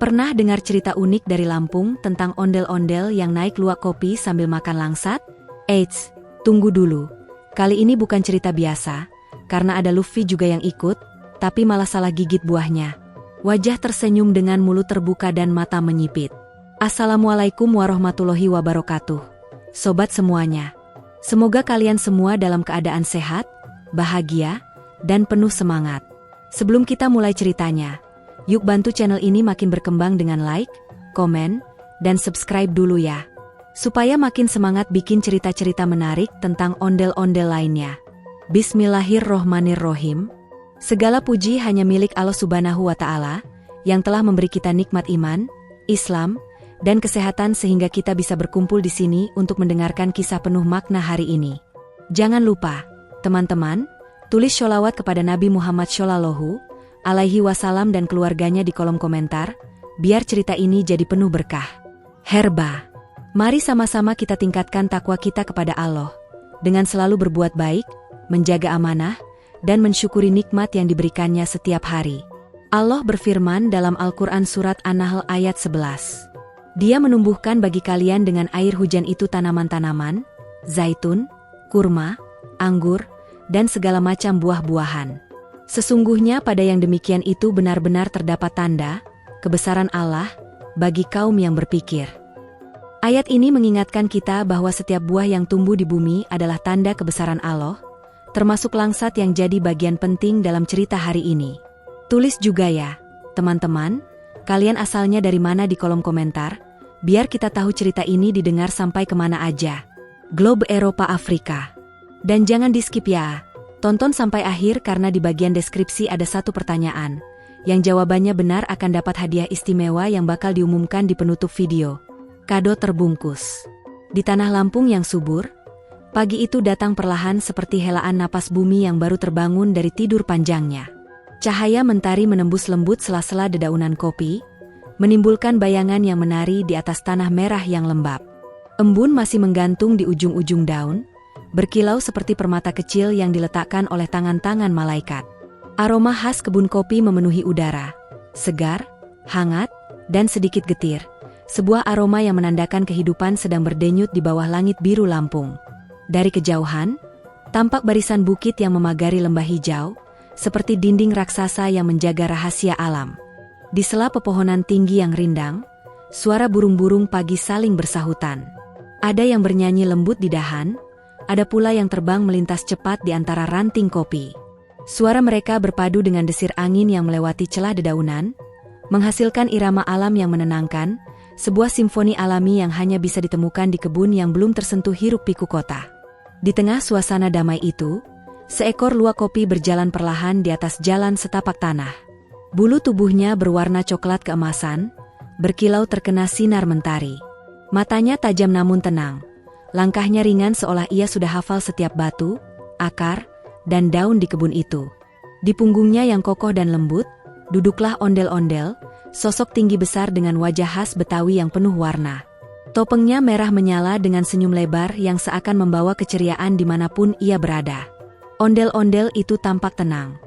Pernah dengar cerita unik dari Lampung tentang ondel-ondel yang naik luwak kopi sambil makan langsat? Eits, tunggu dulu. Kali ini bukan cerita biasa, karena ada Luffy juga yang ikut, tapi malah salah gigit buahnya. Wajah tersenyum dengan mulut terbuka dan mata menyipit. Assalamualaikum warahmatullahi wabarakatuh. Sobat semuanya. Semoga kalian semua dalam keadaan sehat, bahagia, dan penuh semangat. Sebelum kita mulai ceritanya, yuk bantu channel ini makin berkembang dengan like, komen, dan subscribe dulu ya. Supaya makin semangat bikin cerita-cerita menarik tentang ondel-ondel lainnya. Bismillahirrohmanirrohim. Segala puji hanya milik Allah Subhanahu wa Ta'ala, yang telah memberi kita nikmat iman, Islam, dan kesehatan sehingga kita bisa berkumpul di sini untuk mendengarkan kisah penuh makna hari ini. Jangan lupa, teman-teman, tulis sholawat kepada Nabi Muhammad Shallallahu alaihi wasallam dan keluarganya di kolom komentar, biar cerita ini jadi penuh berkah. Herba. Mari sama-sama kita tingkatkan takwa kita kepada Allah, dengan selalu berbuat baik, menjaga amanah, dan mensyukuri nikmat yang diberikannya setiap hari. Allah berfirman dalam Al-Quran Surat An-Nahl ayat 11. Dia menumbuhkan bagi kalian dengan air hujan itu tanaman-tanaman, zaitun, kurma, anggur, dan segala macam buah-buahan. Sesungguhnya pada yang demikian itu benar-benar terdapat tanda, kebesaran Allah, bagi kaum yang berpikir. Ayat ini mengingatkan kita bahwa setiap buah yang tumbuh di bumi adalah tanda kebesaran Allah, termasuk langsat yang jadi bagian penting dalam cerita hari ini. Tulis juga ya, teman-teman, kalian asalnya dari mana di kolom komentar, biar kita tahu cerita ini didengar sampai kemana aja. Globe Eropa Afrika. Dan jangan di-skip ya. Tonton sampai akhir karena di bagian deskripsi ada satu pertanyaan, yang jawabannya benar akan dapat hadiah istimewa yang bakal diumumkan di penutup video. Kado terbungkus. Di tanah Lampung yang subur, pagi itu datang perlahan seperti helaan napas bumi yang baru terbangun dari tidur panjangnya. Cahaya mentari menembus lembut sela-sela dedaunan kopi, menimbulkan bayangan yang menari di atas tanah merah yang lembab. Embun masih menggantung di ujung-ujung daun, berkilau seperti permata kecil yang diletakkan oleh tangan-tangan malaikat. Aroma khas kebun kopi memenuhi udara, segar, hangat, dan sedikit getir. Sebuah aroma yang menandakan kehidupan sedang berdenyut di bawah langit biru Lampung. Dari kejauhan, tampak barisan bukit yang memagari lembah hijau, seperti dinding raksasa yang menjaga rahasia alam. Di sela pepohonan tinggi yang rindang, suara burung-burung pagi saling bersahutan. Ada yang bernyanyi lembut di dahan, ada pula yang terbang melintas cepat di antara ranting kopi. Suara mereka berpadu dengan desir angin yang melewati celah dedaunan, menghasilkan irama alam yang menenangkan, sebuah simfoni alami yang hanya bisa ditemukan di kebun yang belum tersentuh hiruk-pikuk kota. Di tengah suasana damai itu, seekor luwak kopi berjalan perlahan di atas jalan setapak tanah. Bulu tubuhnya berwarna coklat keemasan, berkilau terkena sinar mentari. Matanya tajam namun tenang. Langkahnya ringan seolah ia sudah hafal setiap batu, akar, dan daun di kebun itu. Di punggungnya yang kokoh dan lembut, duduklah ondel-ondel, sosok tinggi besar dengan wajah khas Betawi yang penuh warna. Topengnya merah menyala dengan senyum lebar yang seakan membawa keceriaan dimanapun ia berada. Ondel-ondel itu tampak tenang.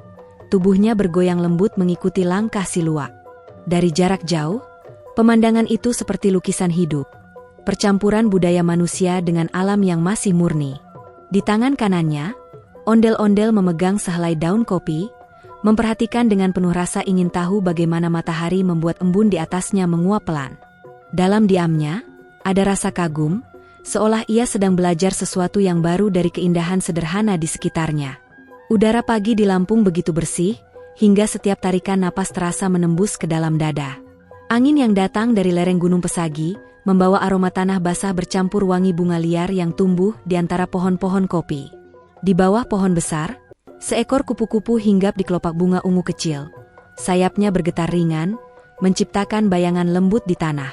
Tubuhnya bergoyang lembut mengikuti langkah si luwak. Dari jarak jauh, pemandangan itu seperti lukisan hidup. Percampuran budaya manusia dengan alam yang masih murni. Di tangan kanannya, ondel-ondel memegang sehelai daun kopi, memperhatikan dengan penuh rasa ingin tahu bagaimana matahari membuat embun di atasnya menguap pelan. Dalam diamnya, ada rasa kagum, seolah ia sedang belajar sesuatu yang baru dari keindahan sederhana di sekitarnya. Udara pagi di Lampung begitu bersih, hingga setiap tarikan napas terasa menembus ke dalam dada. Angin yang datang dari lereng Gunung Pesagi, membawa aroma tanah basah bercampur wangi bunga liar yang tumbuh di antara pohon-pohon kopi. Di bawah pohon besar, seekor kupu-kupu hinggap di kelopak bunga ungu kecil. Sayapnya bergetar ringan, menciptakan bayangan lembut di tanah.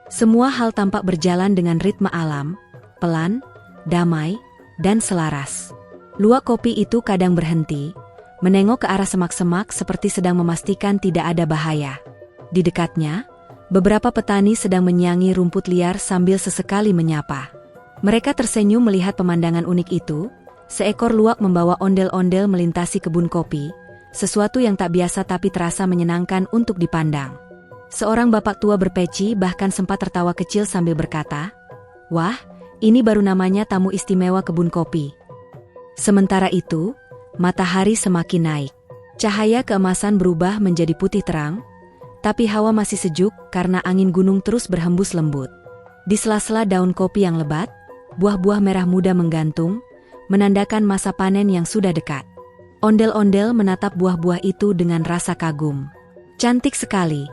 Semua hal tampak berjalan dengan ritme alam, pelan, damai, dan selaras. Luwak kopi itu kadang berhenti, menengok ke arah semak-semak seperti sedang memastikan tidak ada bahaya. Di dekatnya, beberapa petani sedang menyangi rumput liar sambil sesekali menyapa. Mereka tersenyum melihat pemandangan unik itu. Seekor luwak membawa ondel-ondel melintasi kebun kopi, sesuatu yang tak biasa tapi terasa menyenangkan untuk dipandang. Seorang bapak tua berpeci bahkan sempat tertawa kecil sambil berkata, "Wah, ini baru namanya tamu istimewa kebun kopi." Sementara itu, matahari semakin naik. Cahaya keemasan berubah menjadi putih terang, tapi hawa masih sejuk karena angin gunung terus berhembus lembut. Di sela-sela daun kopi yang lebat, buah-buah merah muda menggantung, menandakan masa panen yang sudah dekat. Ondel-ondel menatap buah-buah itu dengan rasa kagum. "Cantik sekali,"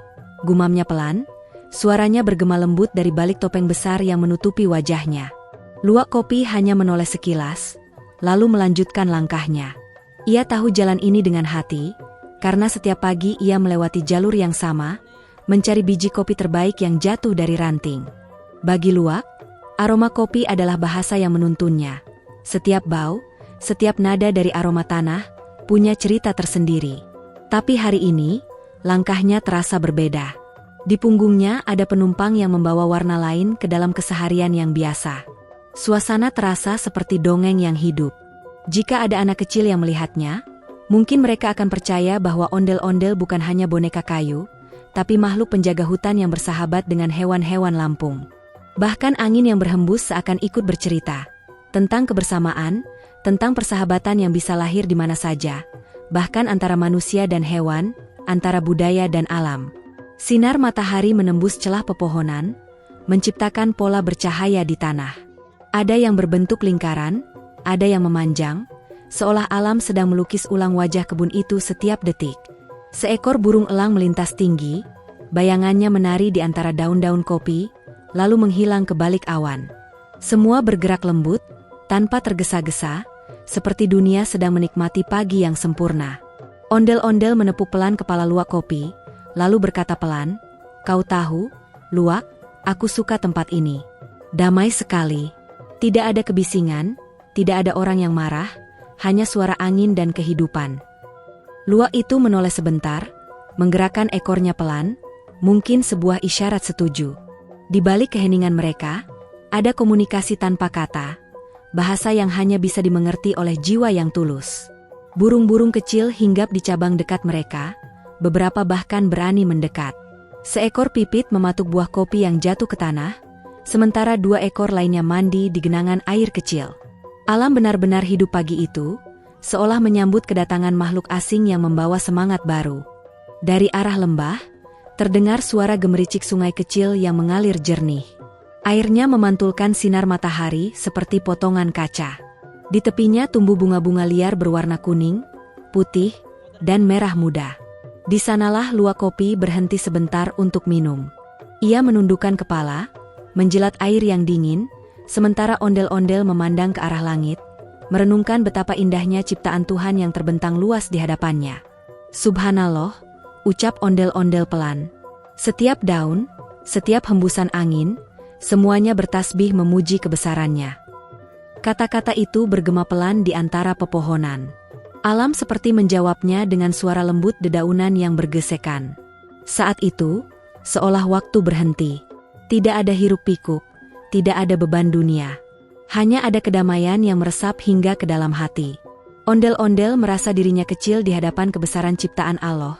gumamnya pelan, suaranya bergema lembut dari balik topeng besar yang menutupi wajahnya. Luwak kopi hanya menoleh sekilas, lalu melanjutkan langkahnya. Ia tahu jalan ini dengan hati, karena setiap pagi ia melewati jalur yang sama, mencari biji kopi terbaik yang jatuh dari ranting. Bagi Luwak, aroma kopi adalah bahasa yang menuntunnya. Setiap bau, setiap nada dari aroma tanah, punya cerita tersendiri. Tapi hari ini, langkahnya terasa berbeda. Di punggungnya ada penumpang yang membawa warna lain ke dalam keseharian yang biasa. Suasana terasa seperti dongeng yang hidup. Jika ada anak kecil yang melihatnya, mungkin mereka akan percaya bahwa ondel-ondel bukan hanya boneka kayu, tapi makhluk penjaga hutan yang bersahabat dengan hewan-hewan Lampung. Bahkan angin yang berhembus seakan ikut bercerita tentang kebersamaan, tentang persahabatan yang bisa lahir di mana saja, bahkan antara manusia dan hewan, antara budaya dan alam. Sinar matahari menembus celah pepohonan, menciptakan pola bercahaya di tanah. Ada yang berbentuk lingkaran, ada yang memanjang, seolah alam sedang melukis ulang wajah kebun itu setiap detik. Seekor burung elang melintas tinggi, bayangannya menari di antara daun-daun kopi, lalu menghilang ke balik awan. Semua bergerak lembut, tanpa tergesa-gesa, seperti dunia sedang menikmati pagi yang sempurna. Ondel-ondel menepuk pelan kepala Luwak kopi, lalu berkata pelan, "Kau tahu, Luwak, aku suka tempat ini. Damai sekali. Tidak ada kebisingan, tidak ada orang yang marah, hanya suara angin dan kehidupan." Luwak itu menoleh sebentar, menggerakkan ekornya pelan, mungkin sebuah isyarat setuju. Di balik keheningan mereka, ada komunikasi tanpa kata, bahasa yang hanya bisa dimengerti oleh jiwa yang tulus. Burung-burung kecil hinggap di cabang dekat mereka, beberapa bahkan berani mendekat. Seekor pipit mematuk buah kopi yang jatuh ke tanah, sementara 2 ekor lainnya mandi di genangan air kecil. Alam benar-benar hidup pagi itu, seolah menyambut kedatangan makhluk asing yang membawa semangat baru. Dari arah lembah, terdengar suara gemericik sungai kecil yang mengalir jernih. Airnya memantulkan sinar matahari seperti potongan kaca. Di tepinya tumbuh bunga-bunga liar berwarna kuning, putih, dan merah muda. Di sanalah Luwak kopi berhenti sebentar untuk minum. Ia menundukkan kepala, menjilat air yang dingin, sementara ondel-ondel memandang ke arah langit, merenungkan betapa indahnya ciptaan Tuhan yang terbentang luas di hadapannya. "Subhanallah," ucap ondel-ondel pelan. Setiap daun, setiap hembusan angin, semuanya bertasbih memuji kebesarannya. Kata-kata itu bergema pelan di antara pepohonan. Alam seperti menjawabnya dengan suara lembut dedaunan yang bergesekan. Saat itu, seolah waktu berhenti. Tidak ada hiruk-pikuk, tidak ada beban dunia. Hanya ada kedamaian yang meresap hingga ke dalam hati. Ondel-ondel merasa dirinya kecil di hadapan kebesaran ciptaan Allah.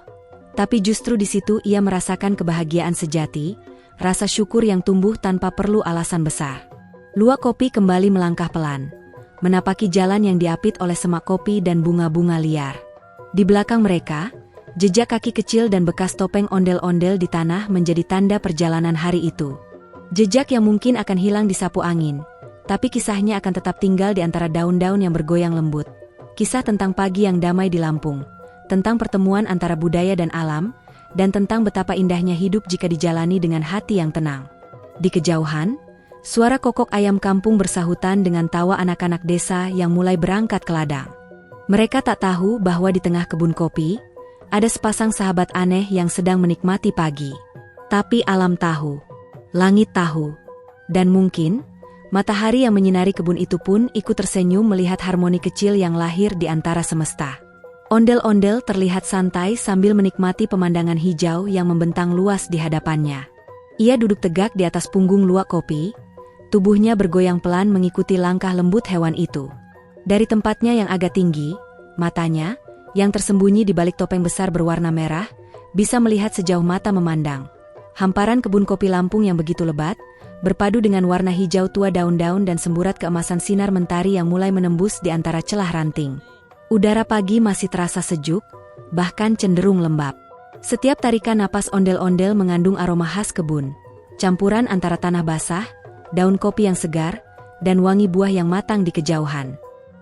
Tapi justru di situ ia merasakan kebahagiaan sejati, rasa syukur yang tumbuh tanpa perlu alasan besar. Luwak kopi kembali melangkah pelan, menapaki jalan yang diapit oleh semak kopi dan bunga-bunga liar. Di belakang mereka, jejak kaki kecil dan bekas topeng ondel-ondel di tanah menjadi tanda perjalanan hari itu. Jejak yang mungkin akan hilang disapu angin, tapi kisahnya akan tetap tinggal di antara daun-daun yang bergoyang lembut. Kisah tentang pagi yang damai di Lampung, tentang pertemuan antara budaya dan alam, dan tentang betapa indahnya hidup jika dijalani dengan hati yang tenang. Di kejauhan, suara kokok ayam kampung bersahutan dengan tawa anak-anak desa yang mulai berangkat ke ladang. Mereka tak tahu bahwa di tengah kebun kopi, ada sepasang sahabat aneh yang sedang menikmati pagi. Tapi alam tahu, langit tahu, dan mungkin, matahari yang menyinari kebun itu pun ikut tersenyum melihat harmoni kecil yang lahir di antara semesta. Ondel-ondel terlihat santai sambil menikmati pemandangan hijau yang membentang luas di hadapannya. Ia duduk tegak di atas punggung Luwak kopi, tubuhnya bergoyang pelan mengikuti langkah lembut hewan itu. Dari tempatnya yang agak tinggi, matanya, yang tersembunyi di balik topeng besar berwarna merah, bisa melihat sejauh mata memandang, Hamparan kebun kopi Lampung yang begitu lebat, berpadu dengan warna hijau tua daun-daun dan semburat keemasan sinar mentari yang mulai menembus di antara celah ranting. Udara pagi masih terasa sejuk, bahkan cenderung lembab. Setiap tarikan napas ondel-ondel mengandung aroma khas kebun, campuran antara tanah basah, daun kopi yang segar, dan wangi buah yang matang di kejauhan.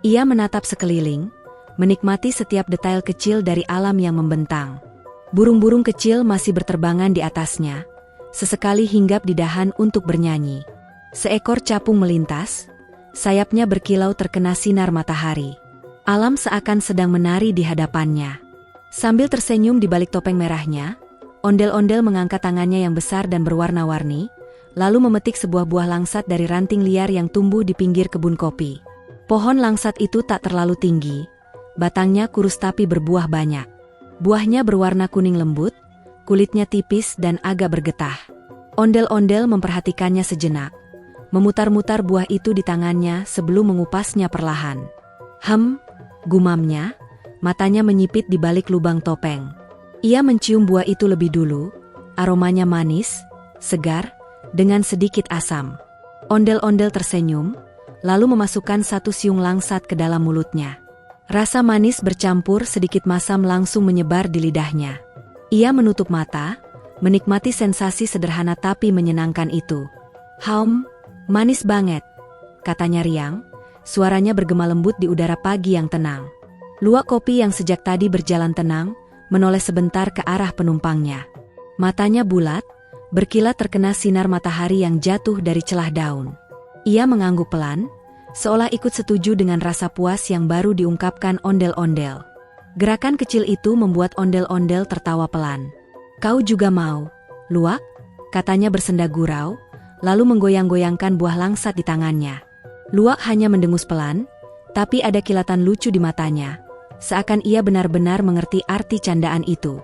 Ia menatap sekeliling, menikmati setiap detail kecil dari alam yang membentang. Burung-burung kecil masih berterbangan di atasnya, sesekali hinggap di dahan untuk bernyanyi. Seekor capung melintas, sayapnya berkilau terkena sinar matahari. Alam seakan sedang menari di hadapannya. Sambil tersenyum di balik topeng merahnya, ondel-ondel mengangkat tangannya yang besar dan berwarna-warni, lalu memetik sebuah buah langsat dari ranting liar yang tumbuh di pinggir kebun kopi. Pohon langsat itu tak terlalu tinggi, batangnya kurus tapi berbuah banyak. Buahnya berwarna kuning lembut, kulitnya tipis dan agak bergetah. Ondel-ondel memperhatikannya sejenak, memutar-mutar buah itu di tangannya sebelum mengupasnya perlahan. Gumamnya, matanya menyipit di balik lubang topeng. Ia mencium buah itu lebih dulu, aromanya manis, segar, dengan sedikit asam. Ondel-ondel tersenyum, lalu memasukkan satu siung langsat ke dalam mulutnya. Rasa manis bercampur sedikit masam langsung menyebar di lidahnya. Ia menutup mata, menikmati sensasi sederhana tapi menyenangkan itu. Manis banget, katanya riang, suaranya bergema lembut di udara pagi yang tenang. Luwak kopi yang sejak tadi berjalan tenang, menoleh sebentar ke arah penumpangnya. Matanya bulat, berkilat terkena sinar matahari yang jatuh dari celah daun. Ia mengangguk pelan, seolah ikut setuju dengan rasa puas yang baru diungkapkan ondel-ondel. Gerakan kecil itu membuat ondel-ondel tertawa pelan. "Kau juga mau, Luwak?" katanya bersenda gurau, lalu menggoyang-goyangkan buah langsat di tangannya. Luwak hanya mendengus pelan, tapi ada kilatan lucu di matanya, seakan ia benar-benar mengerti arti candaan itu.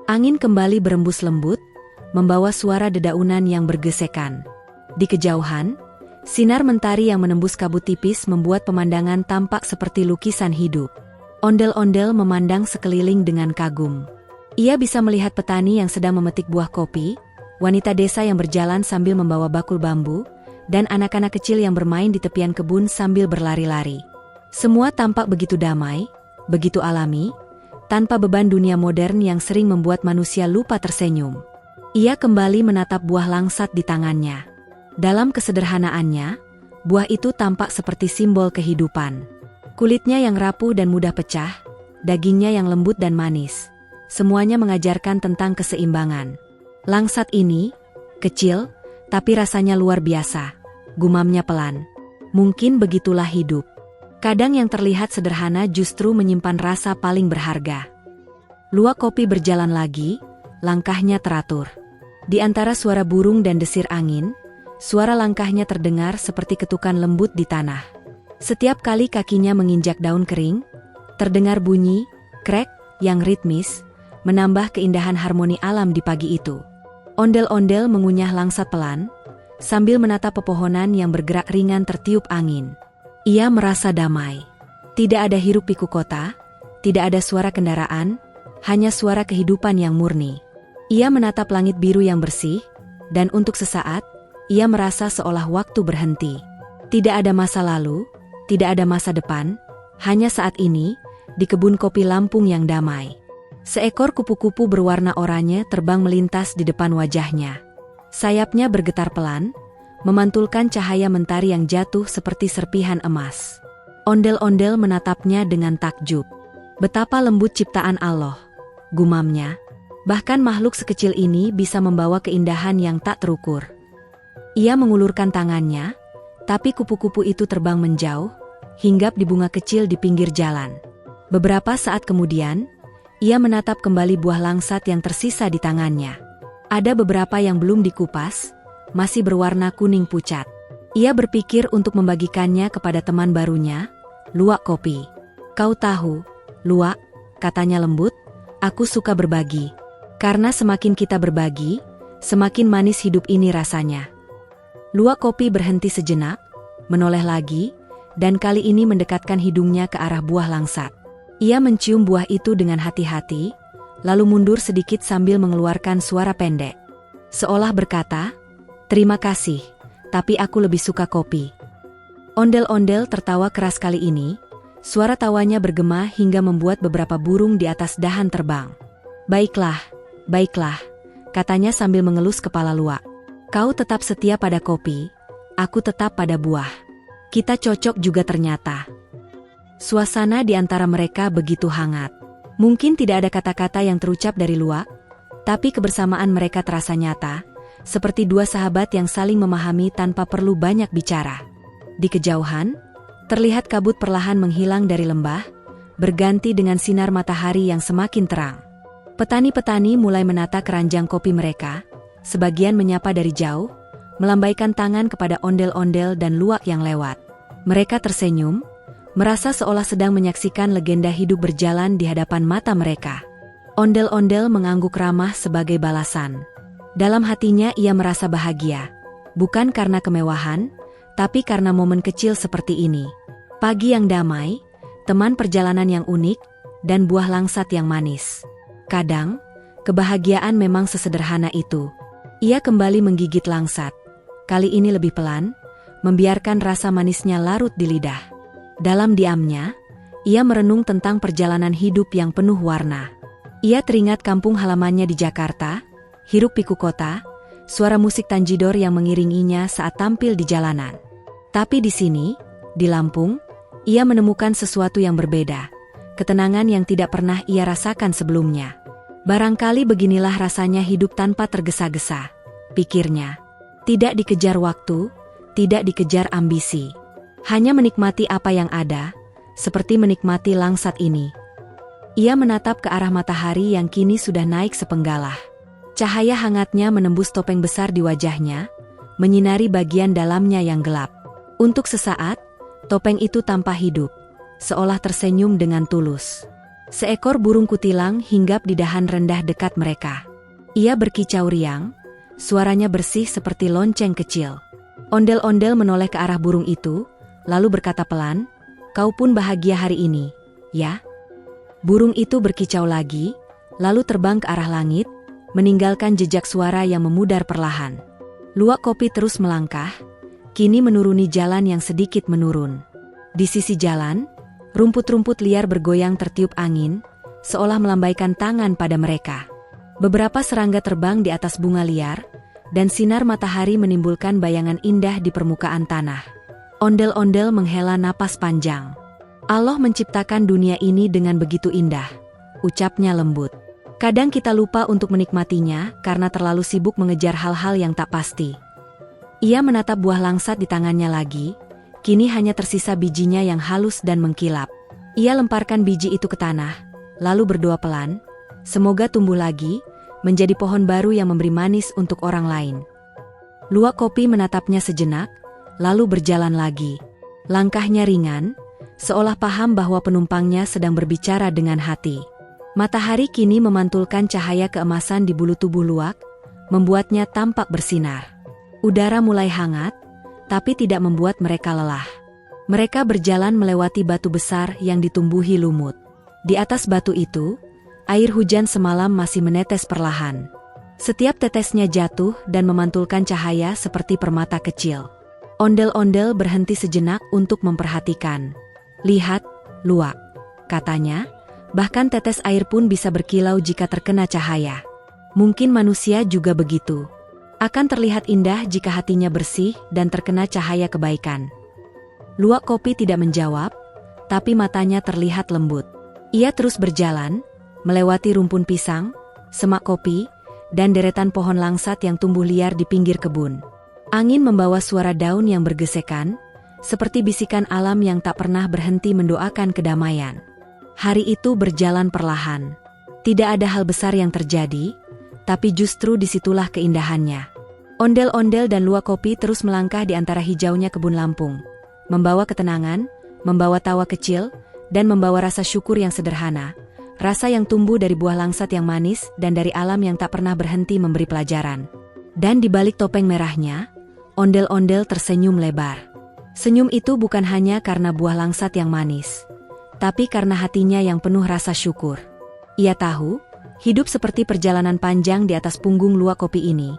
Angin kembali berembus lembut, membawa suara dedaunan yang bergesekan. Di kejauhan, sinar mentari yang menembus kabut tipis membuat pemandangan tampak seperti lukisan hidup. Ondel-ondel memandang sekeliling dengan kagum. Ia bisa melihat petani yang sedang memetik buah kopi, wanita desa yang berjalan sambil membawa bakul bambu, dan anak-anak kecil yang bermain di tepian kebun sambil berlari-lari. Semua tampak begitu damai, begitu alami, tanpa beban dunia modern yang sering membuat manusia lupa tersenyum. Ia kembali menatap buah langsat di tangannya. Dalam kesederhanaannya, buah itu tampak seperti simbol kehidupan. Kulitnya yang rapuh dan mudah pecah, dagingnya yang lembut dan manis. Semuanya mengajarkan tentang keseimbangan. Langsat ini, kecil, tapi rasanya luar biasa, gumamnya pelan. Mungkin begitulah hidup. Kadang yang terlihat sederhana justru menyimpan rasa paling berharga. Luwak kopi berjalan lagi, langkahnya teratur. Di antara suara burung dan desir angin, suara langkahnya terdengar seperti ketukan lembut di tanah. Setiap kali kakinya menginjak daun kering, terdengar bunyi, krek, yang ritmis, menambah keindahan harmoni alam di pagi itu. Ondel-ondel mengunyah langsat pelan, sambil menatap pepohonan yang bergerak ringan tertiup angin. Ia merasa damai. Tidak ada hiruk-pikuk kota, tidak ada suara kendaraan, hanya suara kehidupan yang murni. Ia menatap langit biru yang bersih, dan untuk sesaat, ia merasa seolah waktu berhenti. Tidak ada masa lalu, tidak ada masa depan, hanya saat ini, di kebun kopi Lampung yang damai. Seekor kupu-kupu berwarna oranye terbang melintas di depan wajahnya. Sayapnya bergetar pelan, memantulkan cahaya mentari yang jatuh seperti serpihan emas. Ondel-ondel menatapnya dengan takjub. Betapa lembut ciptaan Allah, gumamnya. Bahkan makhluk sekecil ini bisa membawa keindahan yang tak terukur. Ia mengulurkan tangannya, tapi kupu-kupu itu terbang menjauh, hinggap di bunga kecil di pinggir jalan. Beberapa saat kemudian, ia menatap kembali buah langsat yang tersisa di tangannya. Ada beberapa yang belum dikupas, masih berwarna kuning pucat. Ia berpikir untuk membagikannya kepada teman barunya, Luwak Kopi. "Kau tahu, Luwak," katanya lembut, "aku suka berbagi. Karena semakin kita berbagi, semakin manis hidup ini rasanya." Luwak Kopi berhenti sejenak, menoleh lagi, dan kali ini mendekatkan hidungnya ke arah buah langsat. Ia mencium buah itu dengan hati-hati, lalu mundur sedikit sambil mengeluarkan suara pendek. Seolah berkata, "Terima kasih, tapi aku lebih suka kopi." Ondel-ondel tertawa keras kali ini, suara tawanya bergema hingga membuat beberapa burung di atas dahan terbang. Baiklah, katanya sambil mengelus kepala luak. Kau tetap setia pada kopi, aku tetap pada buah. Kita cocok juga ternyata. Suasana di antara mereka begitu hangat. Mungkin tidak ada kata-kata yang terucap dari luak, tapi kebersamaan mereka terasa nyata, seperti dua sahabat yang saling memahami tanpa perlu banyak bicara. Di kejauhan, terlihat kabut perlahan menghilang dari lembah, berganti dengan sinar matahari yang semakin terang. Petani-petani mulai menata keranjang kopi mereka, sebagian menyapa dari jauh, melambaikan tangan kepada ondel-ondel dan luak yang lewat. Mereka tersenyum, merasa seolah sedang menyaksikan legenda hidup berjalan di hadapan mata mereka. Ondel-ondel mengangguk ramah sebagai balasan. Dalam hatinya ia merasa bahagia, bukan karena kemewahan, tapi karena momen kecil seperti ini. Pagi yang damai, teman perjalanan yang unik, dan buah langsat yang manis. Kadang, kebahagiaan memang sesederhana itu. Ia kembali menggigit langsat. Kali ini lebih pelan, membiarkan rasa manisnya larut di lidah. Dalam diamnya, ia merenung tentang perjalanan hidup yang penuh warna. Ia teringat kampung halamannya di Jakarta, hiruk-pikuk kota, suara musik tanjidor yang mengiringinya saat tampil di jalanan. Tapi di sini, di Lampung, ia menemukan sesuatu yang berbeda. Ketenangan yang tidak pernah ia rasakan sebelumnya. Barangkali beginilah rasanya hidup tanpa tergesa-gesa, pikirnya. Tidak dikejar waktu, tidak dikejar ambisi. Hanya menikmati apa yang ada, seperti menikmati langsat ini. Ia menatap ke arah matahari yang kini sudah naik sepenggalah. Cahaya hangatnya menembus topeng besar di wajahnya, menyinari bagian dalamnya yang gelap. Untuk sesaat, topeng itu tampak hidup, seolah tersenyum dengan tulus. Seekor burung kutilang hinggap di dahan rendah dekat mereka. Ia berkicau riang, suaranya bersih seperti lonceng kecil. Ondel-ondel menoleh ke arah burung itu, lalu berkata pelan, "Kau pun bahagia hari ini, ya?" Burung itu berkicau lagi, lalu terbang ke arah langit, meninggalkan jejak suara yang memudar perlahan. Luak kopi terus melangkah, kini menuruni jalan yang sedikit menurun. Di sisi jalan, rumput-rumput liar bergoyang tertiup angin, seolah melambaikan tangan pada mereka. Beberapa serangga terbang di atas bunga liar, dan sinar matahari menimbulkan bayangan indah di permukaan tanah. Ondel-ondel menghela napas panjang. Allah menciptakan dunia ini dengan begitu indah, ucapnya lembut. Kadang kita lupa untuk menikmatinya karena terlalu sibuk mengejar hal-hal yang tak pasti. Ia menatap buah langsat di tangannya lagi, kini hanya tersisa bijinya yang halus dan mengkilap. Ia lemparkan biji itu ke tanah, lalu berdoa pelan, semoga tumbuh lagi, menjadi pohon baru yang memberi manis untuk orang lain. Luak kopi menatapnya sejenak, lalu berjalan lagi. Langkahnya ringan, seolah paham bahwa penumpangnya sedang berbicara dengan hati. Matahari kini memantulkan cahaya keemasan di bulu tubuh luak, membuatnya tampak bersinar. Udara mulai hangat, tapi tidak membuat mereka lelah. Mereka berjalan melewati batu besar yang ditumbuhi lumut. Di atas batu itu, air hujan semalam masih menetes perlahan. Setiap tetesnya jatuh dan memantulkan cahaya seperti permata kecil. Ondel-ondel berhenti sejenak untuk memperhatikan. "Lihat, luak," katanya, "bahkan tetes air pun bisa berkilau jika terkena cahaya. Mungkin manusia juga begitu. Akan terlihat indah jika hatinya bersih dan terkena cahaya kebaikan." Luak kopi tidak menjawab, tapi matanya terlihat lembut. Ia terus berjalan, melewati rumpun pisang, semak kopi, dan deretan pohon langsat yang tumbuh liar di pinggir kebun. Angin membawa suara daun yang bergesekan, seperti bisikan alam yang tak pernah berhenti mendoakan kedamaian. Hari itu berjalan perlahan. Tidak ada hal besar yang terjadi, tapi justru disitulah keindahannya. Ondel-ondel dan luak kopi terus melangkah di antara hijaunya kebun Lampung, membawa ketenangan, membawa tawa kecil, dan membawa rasa syukur yang sederhana, rasa yang tumbuh dari buah langsat yang manis dan dari alam yang tak pernah berhenti memberi pelajaran. Dan di balik topeng merahnya, ondel-ondel tersenyum lebar. Senyum itu bukan hanya karena buah langsat yang manis, tapi karena hatinya yang penuh rasa syukur. Ia tahu, hidup seperti perjalanan panjang di atas punggung luak kopi ini,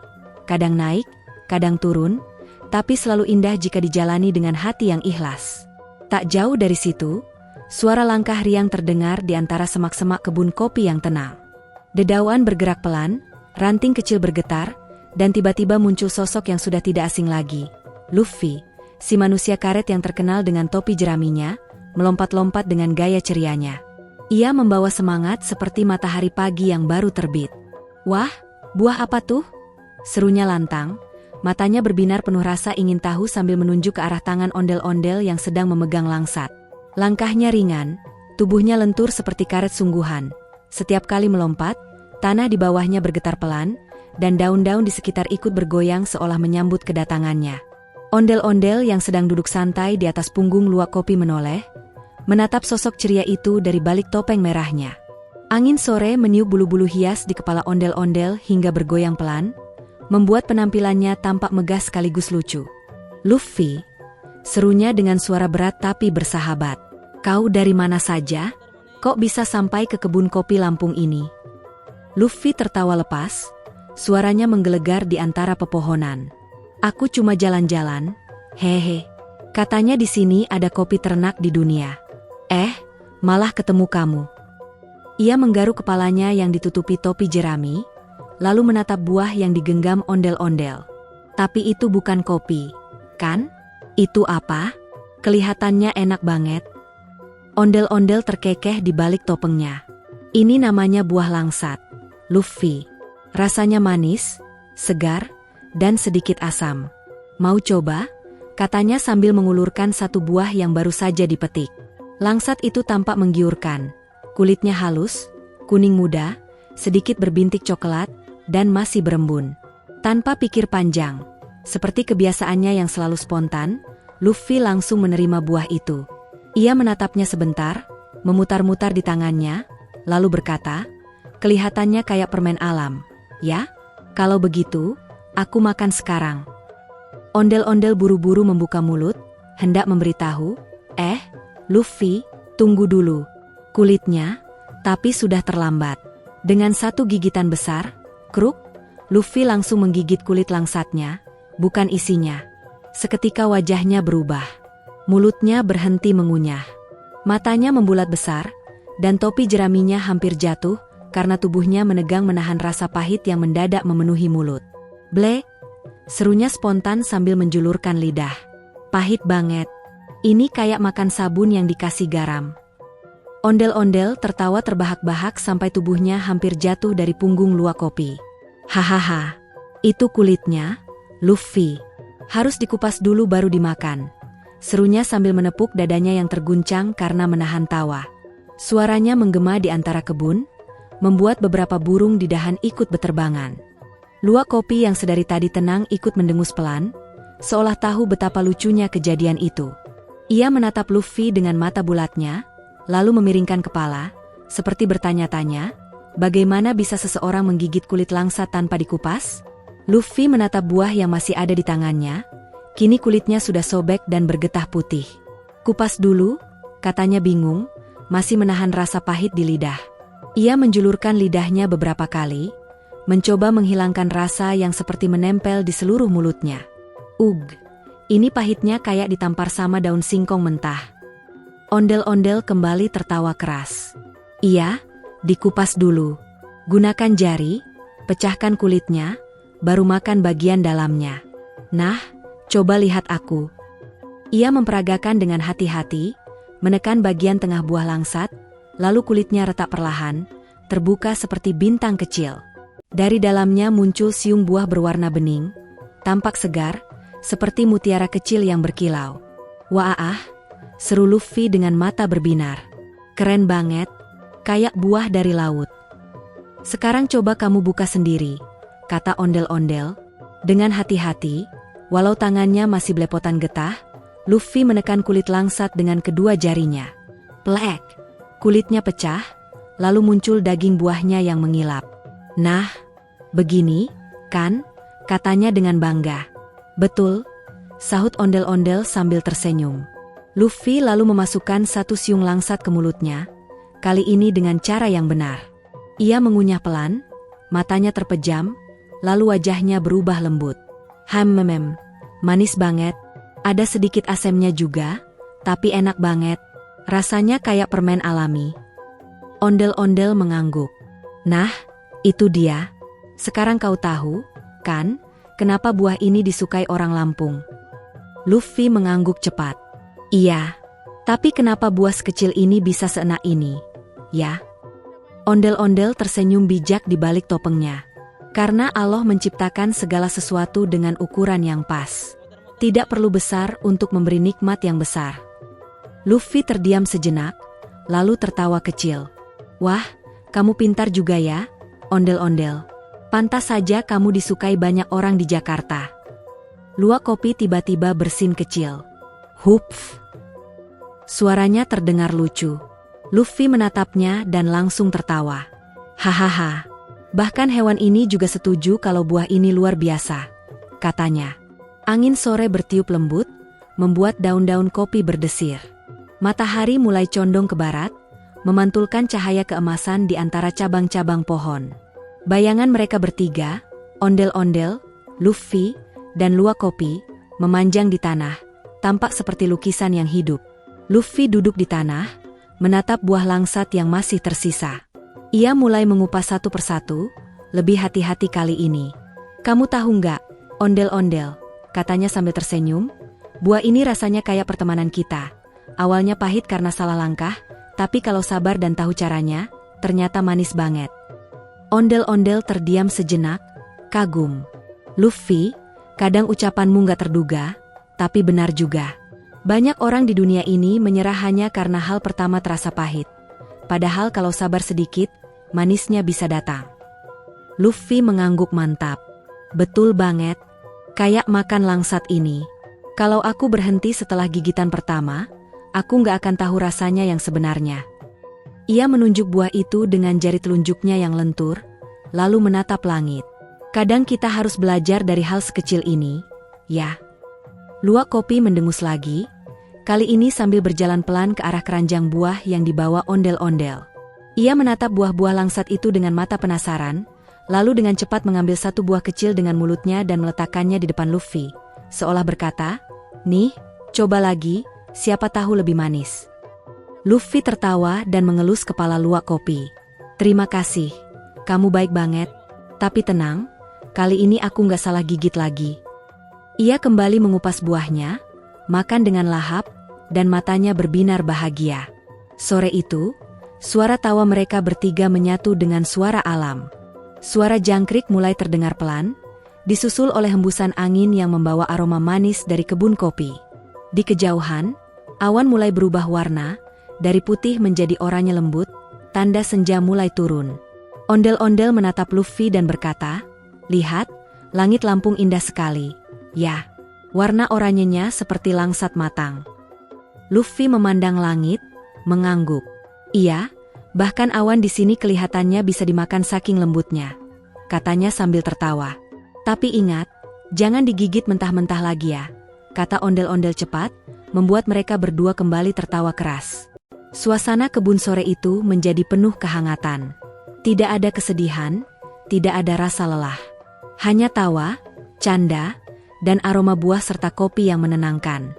kadang naik, kadang turun, tapi selalu indah jika dijalani dengan hati yang ikhlas. Tak jauh dari situ, suara langkah riang terdengar di antara semak-semak kebun kopi yang tenang. Dedauan bergerak pelan, ranting kecil bergetar, dan tiba-tiba muncul sosok yang sudah tidak asing lagi. Luffy, si manusia karet yang terkenal dengan topi jeraminya, melompat-lompat dengan gaya cerianya. Ia membawa semangat seperti matahari pagi yang baru terbit. "Wah, buah apa tuh?" serunya lantang, matanya berbinar penuh rasa ingin tahu sambil menunjuk ke arah tangan ondel-ondel yang sedang memegang langsat. Langkahnya ringan, tubuhnya lentur seperti karet sungguhan. Setiap kali melompat, tanah di bawahnya bergetar pelan, dan daun-daun di sekitar ikut bergoyang seolah menyambut kedatangannya. Ondel-ondel yang sedang duduk santai di atas punggung luwak kopi menoleh, menatap sosok ceria itu dari balik topeng merahnya. Angin sore meniup bulu-bulu hias di kepala ondel-ondel hingga bergoyang pelan, membuat penampilannya tampak megah sekaligus lucu. "Luffy," serunya dengan suara berat tapi bersahabat. "Kau dari mana saja? Kok bisa sampai ke kebun kopi Lampung ini?" Luffy tertawa lepas, suaranya menggelegar di antara pepohonan. "Aku cuma jalan-jalan, hehe. Katanya di sini ada kopi ternak di dunia. Malah ketemu kamu." Ia menggaruk kepalanya yang ditutupi topi jerami, lalu menatap buah yang digenggam ondel-ondel. "Tapi itu bukan kopi, kan? Itu apa? Kelihatannya enak banget." Ondel-ondel terkekeh di balik topengnya. "Ini namanya buah langsat, Luffy. Rasanya manis, segar, dan sedikit asam. Mau coba?" katanya sambil mengulurkan satu buah yang baru saja dipetik. Langsat itu tampak menggiurkan. Kulitnya halus, kuning muda, sedikit berbintik coklat, dan masih berembun. Tanpa pikir panjang, seperti kebiasaannya yang selalu spontan, Luffy langsung menerima buah itu. Ia menatapnya sebentar, memutar-mutar di tangannya, lalu berkata, "Kelihatannya kayak permen alam, ya? Kalau begitu, aku makan sekarang." Ondel-ondel buru-buru membuka mulut, hendak memberitahu, "Luffy, tunggu dulu." Kulitnya, tapi sudah terlambat. Dengan satu gigitan besar, kruk, Luffy langsung menggigit kulit langsatnya, bukan isinya. Seketika wajahnya berubah. Mulutnya berhenti mengunyah. Matanya membulat besar, dan topi jeraminya hampir jatuh karena tubuhnya menegang menahan rasa pahit yang mendadak memenuhi mulut. "Bleh," serunya spontan sambil menjulurkan lidah. "Pahit banget. Ini kayak makan sabun yang dikasih garam." Ondel-ondel tertawa terbahak-bahak sampai tubuhnya hampir jatuh dari punggung luwak kopi. "Hahaha, itu kulitnya, Luffy. Harus dikupas dulu baru dimakan," serunya sambil menepuk dadanya yang terguncang karena menahan tawa. Suaranya menggema di antara kebun, membuat beberapa burung di dahan ikut beterbangan. Luwak kopi yang sedari tadi tenang ikut mendengus pelan, seolah tahu betapa lucunya kejadian itu. Ia menatap Luffy dengan mata bulatnya, lalu memiringkan kepala, seperti bertanya-tanya, bagaimana bisa seseorang menggigit kulit langsat tanpa dikupas? Luffy menatap buah yang masih ada di tangannya, kini kulitnya sudah sobek dan bergetah putih. "Kupas dulu," katanya bingung, masih menahan rasa pahit di lidah. Ia menjulurkan lidahnya beberapa kali, mencoba menghilangkan rasa yang seperti menempel di seluruh mulutnya. Ini pahitnya kayak ditampar sama daun singkong mentah. Ondel-ondel kembali tertawa keras. "Iya, dikupas dulu. Gunakan jari, pecahkan kulitnya, baru makan bagian dalamnya. Nah, coba lihat aku." Ia memperagakan dengan hati-hati, menekan bagian tengah buah langsat, lalu kulitnya retak perlahan, terbuka seperti bintang kecil. Dari dalamnya muncul siung buah berwarna bening, tampak segar, seperti mutiara kecil yang berkilau. "Wah, seru Luffy dengan mata berbinar. "Keren banget, kayak buah dari laut." "Sekarang coba kamu buka sendiri," kata ondel-ondel. Dengan hati-hati, walau tangannya masih belepotan getah, Luffy menekan kulit langsat dengan kedua jarinya. Plek! Kulitnya pecah, lalu muncul daging buahnya yang mengilap. "Nah, begini, kan?" katanya dengan bangga. "Betul," sahut ondel-ondel sambil tersenyum. Luffy lalu memasukkan satu siung langsat ke mulutnya, kali ini dengan cara yang benar. Ia mengunyah pelan, matanya terpejam, lalu wajahnya berubah lembut. Manis banget. Ada sedikit asemnya juga, tapi enak banget. Rasanya kayak permen alami. Ondel-ondel mengangguk. Nah, itu dia. Sekarang kau tahu, kan, kenapa buah ini disukai orang Lampung? Luffy mengangguk cepat. Iya. Tapi kenapa buah sekecil ini bisa seenak ini? Ya. Ondel-ondel tersenyum bijak di balik topengnya. Karena Allah menciptakan segala sesuatu dengan ukuran yang pas. Tidak perlu besar untuk memberi nikmat yang besar. Luffy terdiam sejenak, lalu tertawa kecil. Wah, kamu pintar juga ya, ondel-ondel. Pantas saja kamu disukai banyak orang di Jakarta. Luwak kopi tiba-tiba bersin kecil. Huff. Suaranya terdengar lucu. Luffy menatapnya dan langsung tertawa. Hahaha. Bahkan hewan ini juga setuju kalau buah ini luar biasa, katanya. Angin sore bertiup lembut, membuat daun-daun kopi berdesir. Matahari mulai condong ke barat, memantulkan cahaya keemasan di antara cabang-cabang pohon. Bayangan mereka bertiga, ondel-ondel, Luffy, dan luwak kopi, memanjang di tanah, tampak seperti lukisan yang hidup. Luffy duduk di tanah, menatap buah langsat yang masih tersisa. Ia mulai mengupas satu persatu, lebih hati-hati kali ini. Kamu tahu nggak, ondel-ondel, katanya sambil tersenyum, buah ini rasanya kayak pertemanan kita. Awalnya pahit karena salah langkah, tapi kalau sabar dan tahu caranya, ternyata manis banget. Ondel-ondel terdiam sejenak, kagum. Luffy, kadang ucapanmu nggak terduga, tapi benar juga. Banyak orang di dunia ini menyerah hanya karena hal pertama terasa pahit. Padahal kalau sabar sedikit, manisnya bisa datang. Luffy mengangguk mantap. Betul banget. Kayak makan langsat ini. Kalau aku berhenti setelah gigitan pertama, aku nggak akan tahu rasanya yang sebenarnya. Ia menunjuk buah itu dengan jari telunjuknya yang lentur, lalu menatap langit. Kadang kita harus belajar dari hal sekecil ini, ya. Luwak kopi mendengus lagi, kali ini sambil berjalan pelan ke arah keranjang buah yang dibawa ondel-ondel. Ia menatap buah-buah langsat itu dengan mata penasaran, lalu dengan cepat mengambil satu buah kecil dengan mulutnya dan meletakkannya di depan Luffy, seolah berkata, "Nih, coba lagi, siapa tahu lebih manis." Luffy tertawa dan mengelus kepala luwak kopi. "Terima kasih, kamu baik banget, tapi tenang, kali ini aku nggak salah gigit lagi." Ia kembali mengupas buahnya, makan dengan lahap, dan matanya berbinar bahagia. Sore itu, suara tawa mereka bertiga menyatu dengan suara alam. Suara jangkrik mulai terdengar pelan, disusul oleh hembusan angin yang membawa aroma manis dari kebun kopi. Di kejauhan, awan mulai berubah warna, dari putih menjadi oranye lembut, tanda senja mulai turun. Ondel-ondel menatap Luffy dan berkata, "Lihat, langit Lampung indah sekali." Ya, warna oranyenya seperti langsat matang. Luffy memandang langit, mengangguk. Iya, bahkan awan di sini kelihatannya bisa dimakan saking lembutnya, katanya sambil tertawa. Tapi ingat, jangan digigit mentah-mentah lagi ya, kata ondel-ondel cepat, membuat mereka berdua kembali tertawa keras. Suasana kebun sore itu menjadi penuh kehangatan. Tidak ada kesedihan, tidak ada rasa lelah. Hanya tawa, canda, dan aroma buah serta kopi yang menenangkan.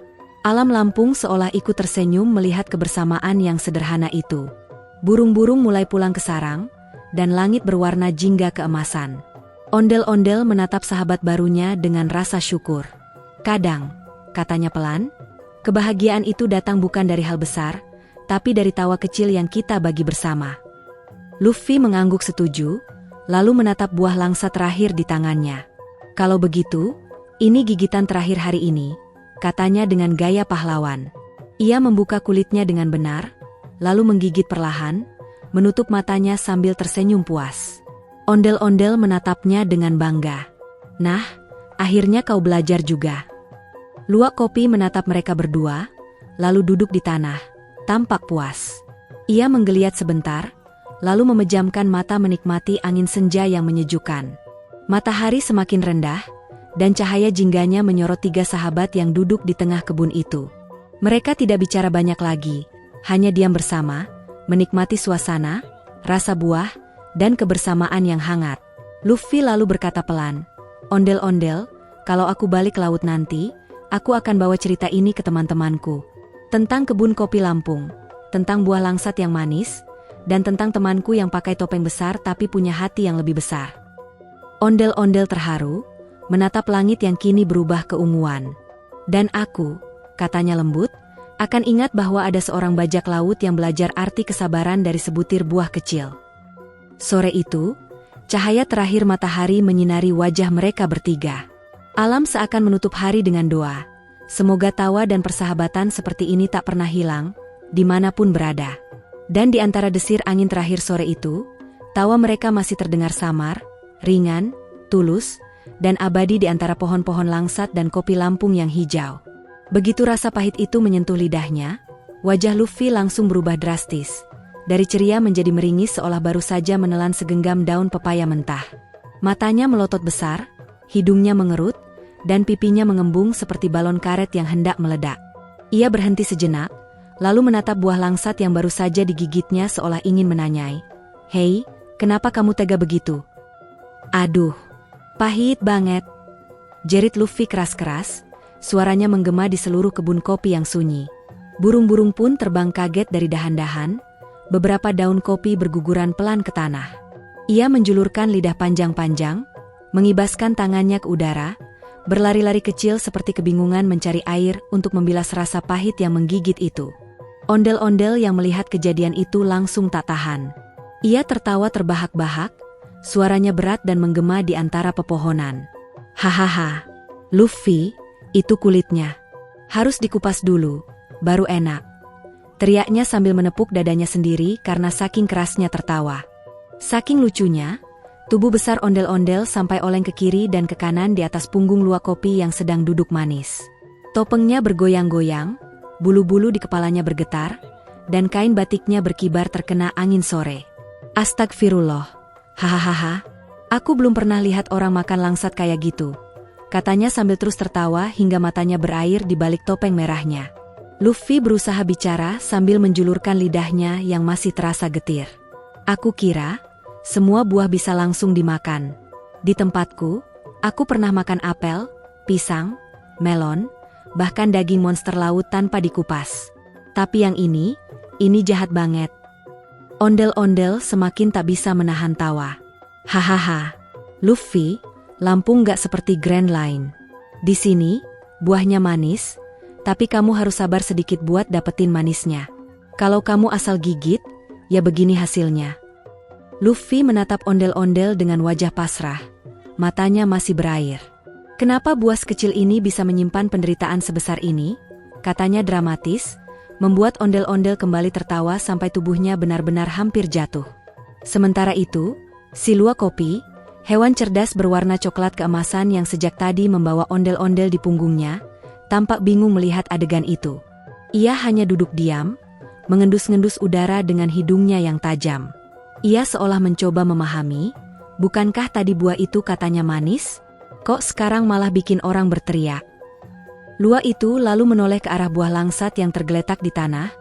Alam Lampung seolah ikut tersenyum melihat kebersamaan yang sederhana itu. Burung-burung mulai pulang ke sarang, dan langit berwarna jingga keemasan. Ondel-ondel menatap sahabat barunya dengan rasa syukur. "Kadang," katanya pelan, "kebahagiaan itu datang bukan dari hal besar, tapi dari tawa kecil yang kita bagi bersama." Luffy mengangguk setuju, lalu menatap buah langsa terakhir di tangannya. "Kalau begitu, ini gigitan terakhir hari ini," katanya dengan gaya pahlawan. Ia membuka kulitnya dengan benar, lalu menggigit perlahan, menutup matanya sambil tersenyum puas. Ondel-ondel menatapnya dengan bangga. "Nah, akhirnya kau belajar juga." Luwak kopi menatap mereka berdua, lalu duduk di tanah, tampak puas. Ia menggeliat sebentar, lalu memejamkan mata menikmati angin senja yang menyejukkan. Matahari semakin rendah, dan cahaya jingganya menyorot tiga sahabat yang duduk di tengah kebun itu. Mereka tidak bicara banyak lagi, hanya diam bersama, menikmati suasana, rasa buah, dan kebersamaan yang hangat. Luffy lalu berkata pelan, "Ondel-ondel, kalau aku balik laut nanti, aku akan bawa cerita ini ke teman-temanku. Tentang kebun kopi Lampung, tentang buah langsat yang manis, dan tentang temanku yang pakai topeng besar tapi punya hati yang lebih besar." Ondel-ondel terharu, menatap langit yang kini berubah keunguan. "Dan aku," katanya lembut, "akan ingat bahwa ada seorang bajak laut yang belajar arti kesabaran dari sebutir buah kecil." Sore itu, cahaya terakhir matahari menyinari wajah mereka bertiga. Alam seakan menutup hari dengan doa. Semoga tawa dan persahabatan seperti ini tak pernah hilang, dimanapun berada. Dan di antara desir angin terakhir sore itu, tawa mereka masih terdengar samar, ringan, tulus, dan abadi di antara pohon-pohon langsat dan kopi Lampung yang hijau. Begitu rasa pahit itu menyentuh lidahnya, wajah Luffy langsung berubah drastis. Dari ceria menjadi meringis seolah baru saja menelan segenggam daun pepaya mentah. Matanya melotot besar, hidungnya mengerut, dan pipinya mengembung seperti balon karet yang hendak meledak. Ia berhenti sejenak, lalu menatap buah langsat yang baru saja digigitnya seolah ingin menanyai, "Hei, kenapa kamu tega begitu?" "Aduh, pahit banget," jerit Luffy keras-keras, suaranya menggema di seluruh kebun kopi yang sunyi. Burung-burung pun terbang kaget dari dahan-dahan, beberapa daun kopi berguguran pelan ke tanah. Ia menjulurkan lidah panjang-panjang, mengibaskan tangannya ke udara, berlari-lari kecil seperti kebingungan mencari air untuk membilas rasa pahit yang menggigit itu. Ondel-ondel yang melihat kejadian itu langsung tak tahan. Ia tertawa terbahak-bahak, suaranya berat dan menggema di antara pepohonan. "Hahaha, Luffy, itu kulitnya. Harus dikupas dulu, baru enak," teriaknya sambil menepuk dadanya sendiri karena saking kerasnya tertawa. Saking lucunya, tubuh besar ondel-ondel sampai oleng ke kiri dan ke kanan di atas punggung luwak kopi yang sedang duduk manis. Topengnya bergoyang-goyang, bulu-bulu di kepalanya bergetar, dan kain batiknya berkibar terkena angin sore. "Astagfirullah, hahaha, aku belum pernah lihat orang makan langsat kayak gitu," katanya sambil terus tertawa hingga matanya berair di balik topeng merahnya. Luffy berusaha bicara sambil menjulurkan lidahnya yang masih terasa getir. "Aku kira semua buah bisa langsung dimakan. Di tempatku, aku pernah makan apel, pisang, melon, bahkan daging monster laut tanpa dikupas. Tapi yang ini jahat banget." Ondel-ondel semakin tak bisa menahan tawa. "Hahaha, Luffy, Lampung gak seperti Grand Line. Di sini, buahnya manis, tapi kamu harus sabar sedikit buat dapetin manisnya. Kalau kamu asal gigit, ya begini hasilnya." Luffy menatap ondel-ondel dengan wajah pasrah. Matanya masih berair. "Kenapa buah kecil ini bisa menyimpan penderitaan sebesar ini?" katanya dramatis, membuat ondel-ondel kembali tertawa sampai tubuhnya benar-benar hampir jatuh. Sementara itu, si luwak kopi, hewan cerdas berwarna coklat keemasan yang sejak tadi membawa ondel-ondel di punggungnya, tampak bingung melihat adegan itu. Ia hanya duduk diam, mengendus-ngendus udara dengan hidungnya yang tajam. Ia seolah mencoba memahami, bukankah tadi buah itu katanya manis? Kok sekarang malah bikin orang berteriak? Luwak itu lalu menoleh ke arah buah langsat yang tergeletak di tanah,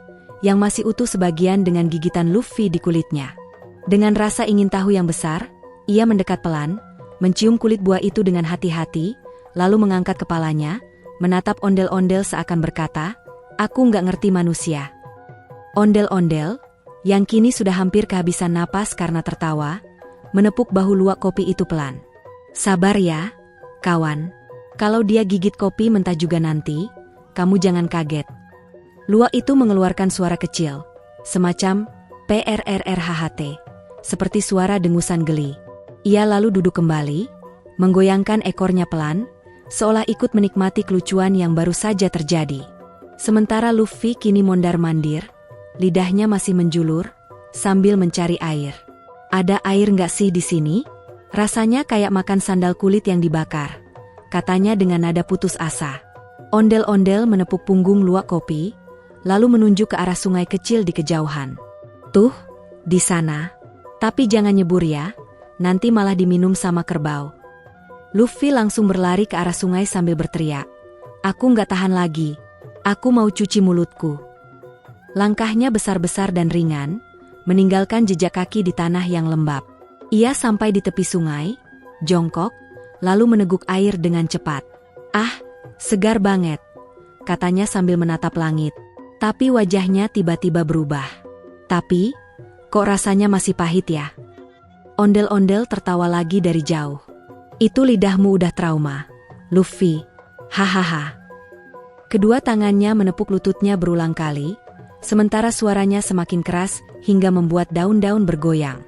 yang masih utuh sebagian dengan gigitan Luffy di kulitnya. Dengan rasa ingin tahu yang besar, ia mendekat pelan, mencium kulit buah itu dengan hati-hati, lalu mengangkat kepalanya, menatap ondel-ondel seakan berkata, "Aku nggak ngerti manusia." Ondel-ondel, yang kini sudah hampir kehabisan napas karena tertawa, menepuk bahu luwak kopi itu pelan. "Sabar ya, kawan. Kalau dia gigit kopi mentah juga nanti, kamu jangan kaget." Luwak itu mengeluarkan suara kecil, semacam prrrhht, seperti suara dengusan geli. Ia lalu duduk kembali, menggoyangkan ekornya pelan, seolah ikut menikmati kelucuan yang baru saja terjadi. Sementara Luffy kini mondar-mandir, lidahnya masih menjulur, sambil mencari air. "Ada air nggak sih di sini? Rasanya kayak makan sandal kulit yang dibakar," katanya dengan nada putus asa. Ondel-ondel menepuk punggung luwak kopi, lalu menunjuk ke arah sungai kecil di kejauhan. "Tuh, di sana. Tapi jangan nyebur ya, nanti malah diminum sama kerbau." Luffy langsung berlari ke arah sungai sambil berteriak, "Aku nggak tahan lagi. Aku mau cuci mulutku." Langkahnya besar-besar dan ringan, meninggalkan jejak kaki di tanah yang lembab. Ia sampai di tepi sungai, jongkok, lalu meneguk air dengan cepat. "Ah, segar banget," katanya sambil menatap langit. Tapi wajahnya tiba-tiba berubah. "Tapi, kok rasanya masih pahit ya?" Ondel-ondel tertawa lagi dari jauh. "Itu lidahmu udah trauma, Luffy. Hahaha." Kedua tangannya menepuk lututnya berulang kali, sementara suaranya semakin keras hingga membuat daun-daun bergoyang.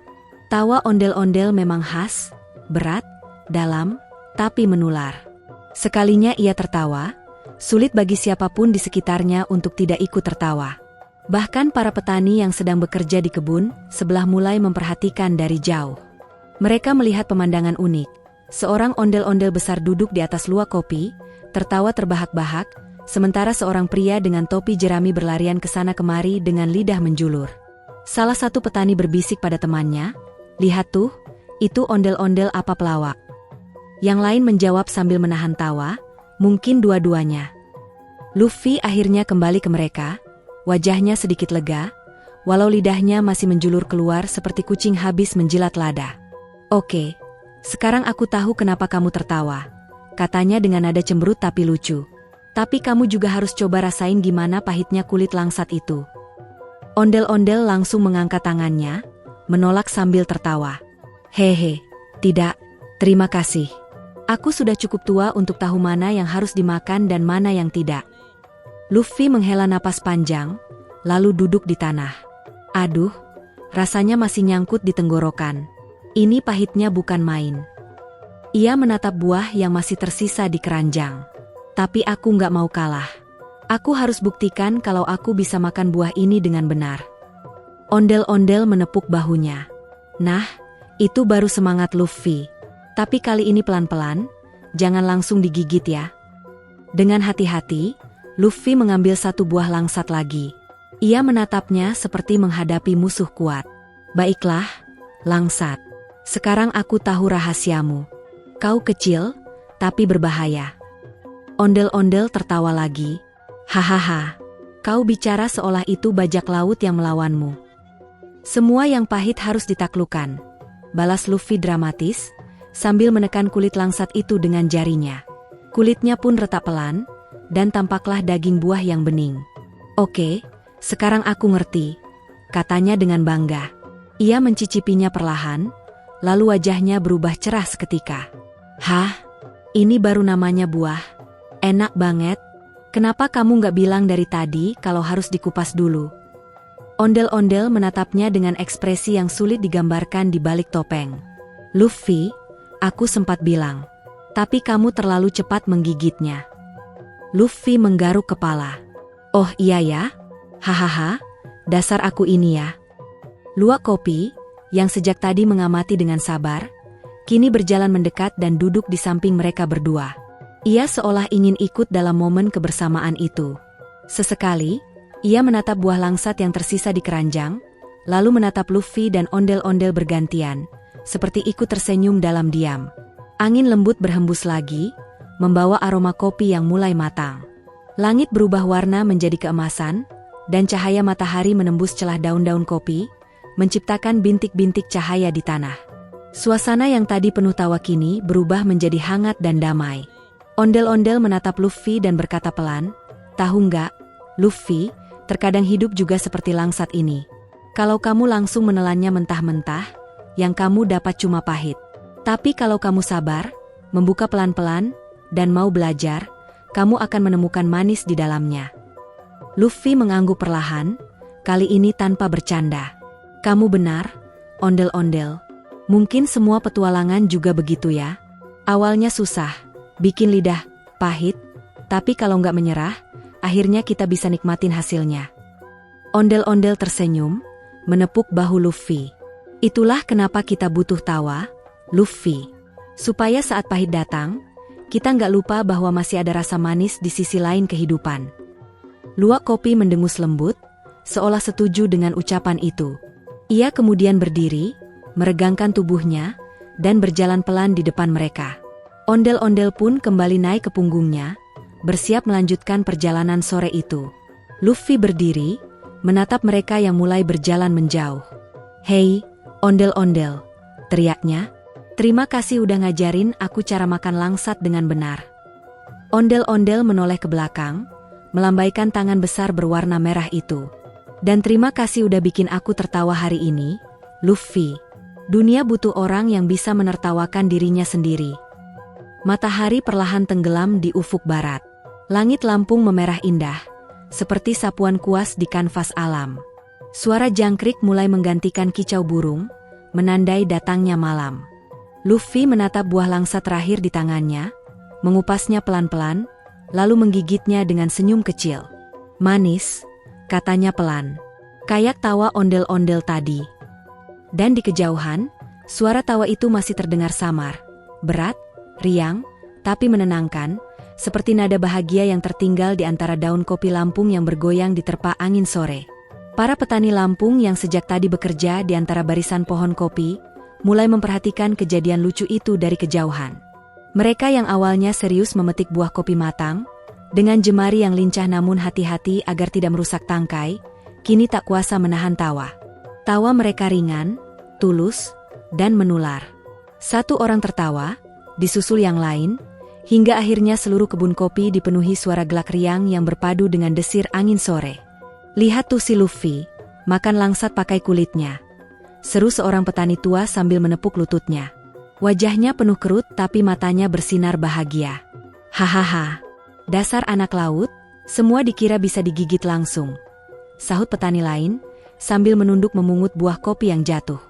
Tawa ondel-ondel memang khas, berat, dalam, tapi menular. Sekalinya ia tertawa, sulit bagi siapapun di sekitarnya untuk tidak ikut tertawa. Bahkan para petani yang sedang bekerja di kebun sebelah mulai memperhatikan dari jauh. Mereka melihat pemandangan unik. Seorang ondel-ondel besar duduk di atas luak kopi, tertawa terbahak-bahak, sementara seorang pria dengan topi jerami berlarian ke sana kemari dengan lidah menjulur. Salah satu petani berbisik pada temannya, "Lihat tuh, itu ondel-ondel apa pelawak?" Yang lain menjawab sambil menahan tawa, "Mungkin dua-duanya." Luffy akhirnya kembali ke mereka, wajahnya sedikit lega, walau lidahnya masih menjulur keluar seperti kucing habis menjilat lada. "Oke, sekarang aku tahu kenapa kamu tertawa," katanya dengan nada cemberut tapi lucu. "Tapi kamu juga harus coba rasain gimana pahitnya kulit langsat itu." Ondel-ondel langsung mengangkat tangannya, menolak sambil tertawa. "Hehe, tidak, terima kasih. Aku sudah cukup tua untuk tahu mana yang harus dimakan dan mana yang tidak." Luffy menghela napas panjang, lalu duduk di tanah. "Aduh, rasanya masih nyangkut di tenggorokan. Ini pahitnya bukan main." Ia menatap buah yang masih tersisa di keranjang. "Tapi aku nggak mau kalah. Aku harus buktikan kalau aku bisa makan buah ini dengan benar." Ondel-ondel menepuk bahunya. "Nah, itu baru semangat Luffy. Tapi kali ini pelan-pelan, jangan langsung digigit ya." Dengan hati-hati, Luffy mengambil satu buah langsat lagi. Ia menatapnya seperti menghadapi musuh kuat. "Baiklah, langsat. Sekarang aku tahu rahasiamu. Kau kecil, tapi berbahaya." Ondel-ondel tertawa lagi. "Hahaha, kau bicara seolah itu bajak laut yang melawanmu." "Semua yang pahit harus ditaklukkan," balas Luffy dramatis, sambil menekan kulit langsat itu dengan jarinya. Kulitnya pun retak pelan, dan tampaklah daging buah yang bening. "Oke, sekarang aku ngerti," katanya dengan bangga. Ia mencicipinya perlahan, lalu wajahnya berubah cerah seketika. "Hah? Ini baru namanya buah? Enak banget. Kenapa kamu nggak bilang dari tadi kalau harus dikupas dulu?" Ondel-ondel menatapnya dengan ekspresi yang sulit digambarkan di balik topeng. "Luffy, aku sempat bilang. Tapi kamu terlalu cepat menggigitnya." Luffy menggaruk kepala. "Oh iya ya? Hahaha, dasar aku ini ya." Luak kopi, yang sejak tadi mengamati dengan sabar, kini berjalan mendekat dan duduk di samping mereka berdua. Ia seolah ingin ikut dalam momen kebersamaan itu. Sesekali, ia menatap buah langsat yang tersisa di keranjang, lalu menatap Luffy dan ondel-ondel bergantian, seperti ikut tersenyum dalam diam. Angin lembut berhembus lagi, membawa aroma kopi yang mulai matang. Langit berubah warna menjadi keemasan, dan cahaya matahari menembus celah daun-daun kopi, menciptakan bintik-bintik cahaya di tanah. Suasana yang tadi penuh tawa kini berubah menjadi hangat dan damai. Ondel-ondel menatap Luffy dan berkata pelan, "Tahu nggak, Luffy, terkadang hidup juga seperti langsat ini. Kalau kamu langsung menelannya mentah-mentah, yang kamu dapat cuma pahit. Tapi kalau kamu sabar, membuka pelan-pelan, dan mau belajar, kamu akan menemukan manis di dalamnya." Luffy mengangguk perlahan, kali ini tanpa bercanda. "Kamu benar, ondel-ondel. Mungkin semua petualangan juga begitu ya. Awalnya susah, bikin lidah pahit, tapi kalau nggak menyerah, akhirnya kita bisa nikmatin hasilnya." Ondel-ondel tersenyum, menepuk bahu Luffy. "Itulah kenapa kita butuh tawa, Luffy. Supaya saat pahit datang, kita nggak lupa bahwa masih ada rasa manis di sisi lain kehidupan." Luak kopi mendengus lembut, seolah setuju dengan ucapan itu. Ia kemudian berdiri, meregangkan tubuhnya, dan berjalan pelan di depan mereka. Ondel-ondel pun kembali naik ke punggungnya, bersiap melanjutkan perjalanan sore itu. Luffy berdiri, menatap mereka yang mulai berjalan menjauh. "Hei, ondel-ondel," teriaknya. Terima kasih udah ngajarin aku cara makan langsat dengan benar. Ondel-ondel menoleh ke belakang, melambaikan tangan besar berwarna merah itu. Dan terima kasih udah bikin aku tertawa hari ini, Luffy. Dunia butuh orang yang bisa menertawakan dirinya sendiri. Matahari perlahan tenggelam di ufuk barat. Langit Lampung memerah indah, seperti sapuan kuas di kanvas alam. Suara jangkrik mulai menggantikan kicau burung, menandai datangnya malam. Luffy menatap buah langsa terakhir di tangannya, mengupasnya pelan-pelan, lalu menggigitnya dengan senyum kecil. Manis, katanya pelan. Kayak tawa ondel-ondel tadi. Dan di kejauhan, suara tawa itu masih terdengar samar. Berat, riang, tapi menenangkan, seperti nada bahagia yang tertinggal di antara daun kopi Lampung yang bergoyang diterpa angin sore. Para petani Lampung yang sejak tadi bekerja di antara barisan pohon kopi, mulai memperhatikan kejadian lucu itu dari kejauhan. Mereka yang awalnya serius memetik buah kopi matang, dengan jemari yang lincah namun hati-hati agar tidak merusak tangkai, kini tak kuasa menahan tawa. Tawa mereka ringan, tulus, dan menular. Satu orang tertawa, disusul yang lain, hingga akhirnya seluruh kebun kopi dipenuhi suara gelak riang yang berpadu dengan desir angin sore. Lihat tuh si Luffy, makan langsat pakai kulitnya. Seru seorang petani tua sambil menepuk lututnya. Wajahnya penuh kerut tapi matanya bersinar bahagia. Hahaha, dasar anak laut, semua dikira bisa digigit langsung. Sahut petani lain, sambil menunduk memungut buah kopi yang jatuh.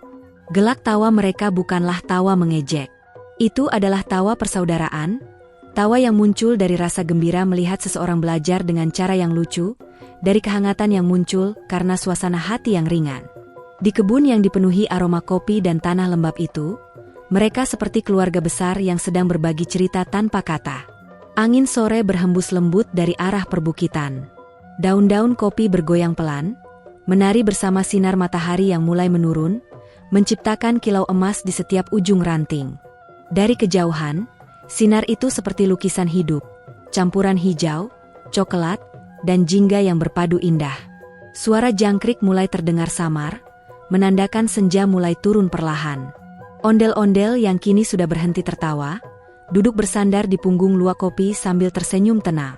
Gelak tawa mereka bukanlah tawa mengejek. Itu adalah tawa persaudaraan, tawa yang muncul dari rasa gembira melihat seseorang belajar dengan cara yang lucu, dari kehangatan yang muncul karena suasana hati yang ringan. Di kebun yang dipenuhi aroma kopi dan tanah lembab itu, mereka seperti keluarga besar yang sedang berbagi cerita tanpa kata. Angin sore berhembus lembut dari arah perbukitan. Daun-daun kopi bergoyang pelan, menari bersama sinar matahari yang mulai menurun, menciptakan kilau emas di setiap ujung ranting. Dari kejauhan, sinar itu seperti lukisan hidup, campuran hijau, coklat, dan jingga yang berpadu indah. Suara jangkrik mulai terdengar samar, menandakan senja mulai turun perlahan. Ondel-ondel yang kini sudah berhenti tertawa, duduk bersandar di punggung luak kopi sambil tersenyum tenang.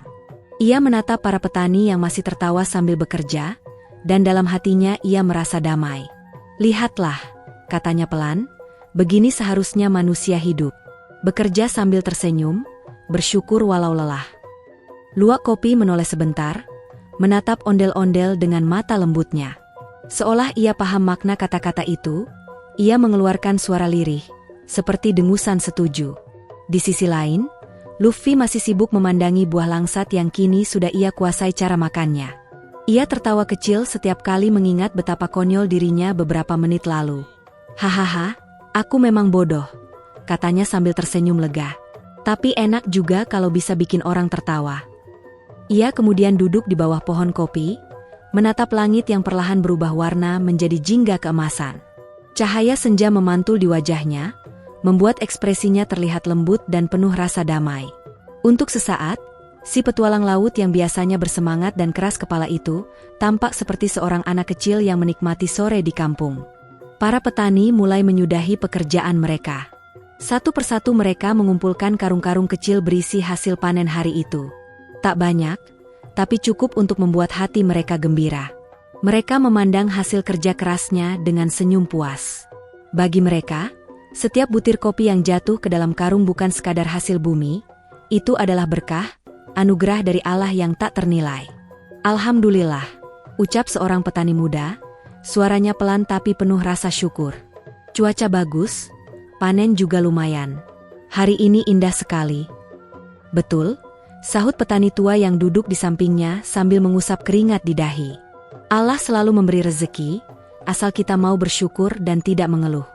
Ia menatap para petani yang masih tertawa sambil bekerja, dan dalam hatinya ia merasa damai. Lihatlah, katanya pelan, begini seharusnya manusia hidup. Bekerja sambil tersenyum, bersyukur walau lelah. Luak kopi menoleh sebentar, menatap ondel-ondel dengan mata lembutnya. Seolah ia paham makna kata-kata itu, ia mengeluarkan suara lirih, seperti dengusan setuju. Di sisi lain, Luffy masih sibuk memandangi buah langsat yang kini sudah ia kuasai cara makannya. Ia tertawa kecil setiap kali mengingat betapa konyol dirinya beberapa menit lalu. Hahaha, aku memang bodoh, katanya sambil tersenyum lega. Tapi enak juga kalau bisa bikin orang tertawa. Ia kemudian duduk di bawah pohon kopi, menatap langit yang perlahan berubah warna menjadi jingga keemasan. Cahaya senja memantul di wajahnya, membuat ekspresinya terlihat lembut dan penuh rasa damai. Untuk sesaat, si petualang laut yang biasanya bersemangat dan keras kepala itu, tampak seperti seorang anak kecil yang menikmati sore di kampung. Para petani mulai menyudahi pekerjaan mereka. Satu persatu mereka mengumpulkan karung-karung kecil berisi hasil panen hari itu. Tak banyak, tapi cukup untuk membuat hati mereka gembira. Mereka memandang hasil kerja kerasnya dengan senyum puas. Bagi mereka, setiap butir kopi yang jatuh ke dalam karung bukan sekadar hasil bumi, itu adalah berkah, anugerah dari Allah yang tak ternilai. Alhamdulillah, ucap seorang petani muda, suaranya pelan tapi penuh rasa syukur. Cuaca bagus, panen juga lumayan. Hari ini indah sekali. Betul, sahut petani tua yang duduk di sampingnya sambil mengusap keringat di dahi. Allah selalu memberi rezeki, asal kita mau bersyukur dan tidak mengeluh.